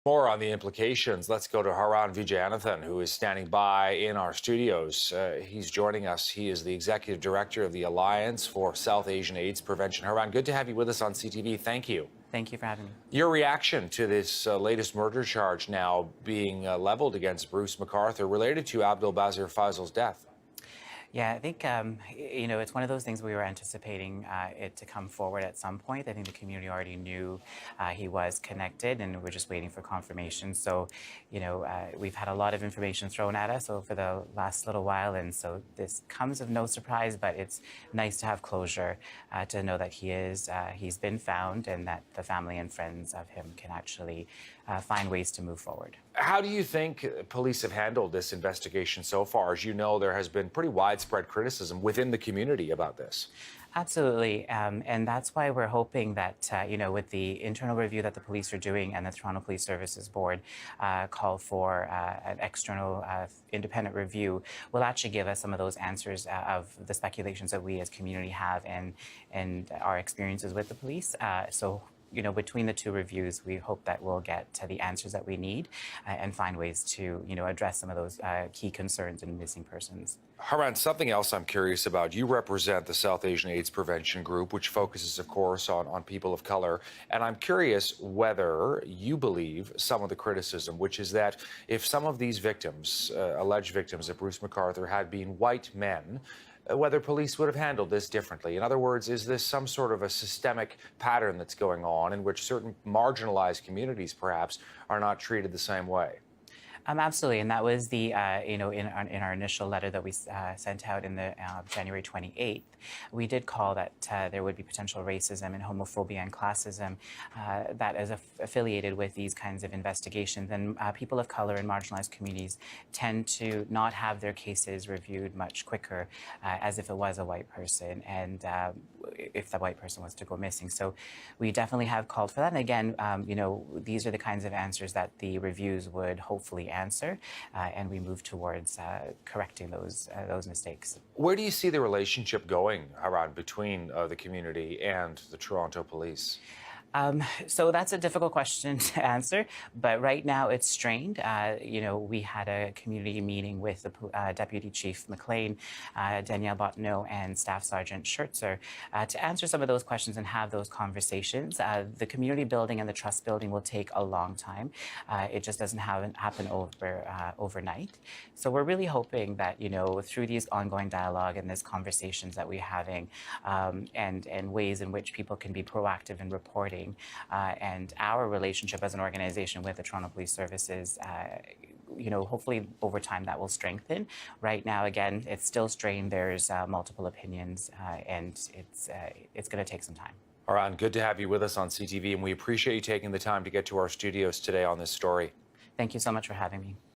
More on the implications. Let's go to Haran Vijayanathan, who is standing by in our studios. He's joining us. He is the executive director of the Alliance for South Asian AIDS Prevention. Haran, good to have you with us on CTV. Thank you. Thank you for having me. Your reaction to this latest murder charge now being leveled against Bruce McArthur related to Abdul Bazir Faisal's death? Yeah, I think, it's one of those things we were anticipating it to come forward at some point. I think the community already knew he was connected, and we're just waiting for confirmation. So, we've had a lot of information thrown at us over the last little while, and so this comes of no surprise, but it's nice to have closure, to know that he's been found, and that the family and friends of him can actually find ways to move forward. How do you think police have handled this investigation so far? As you know, there has been pretty widespread criticism within the community about this. Absolutely. And that's why we're hoping that, with the internal review that the police are doing and the Toronto Police Services Board call for an external independent review, will actually give us some of those answers of the speculations that we as community have and our experiences with the police. Between the two reviews, we hope that we'll get to the answers that we need and find ways to, address some of those key concerns in missing persons. Haran, something else I'm curious about. You represent the South Asian AIDS Prevention Group, which focuses, of course, on people of color. And I'm curious whether you believe some of the criticism, which is that if some of these victims, alleged victims of Bruce McArthur, had been white men, whether police would have handled this differently. In other words, is this some sort of a systemic pattern that's going on in which certain marginalized communities, perhaps, are not treated the same way? Absolutely, and that was the in our initial letter that we sent out in the January 28th. We did call that there would be potential racism and homophobia and classism that is affiliated with these kinds of investigations. And people of color and marginalized communities tend to not have their cases reviewed much quicker, as if it was a white person, and if the white person was to go missing. So we definitely have called for that. And again, these are the kinds of answers that the reviews would hopefully answer, and we move towards correcting those mistakes. Where do you see the relationship going, Haran, between the community and the Toronto police? So that's a difficult question to answer, but right now it's strained. We had a community meeting with the Deputy Chief McLean, Danielle Bottineau, and Staff Sergeant Schertzer to answer some of those questions and have those conversations. The community building and the trust building will take a long time. It just doesn't happen overnight. So we're really hoping that, through these ongoing dialogue and these conversations that we're having, and ways in which people can be proactive in reporting, and our relationship as an organization with the Toronto Police Services, hopefully over time that will strengthen. Right now, again, it's still strained. There's multiple opinions, and it's going to take some time. Haran, good to have you with us on CTV, and we appreciate you taking the time to get to our studios today on this story. Thank you so much for having me.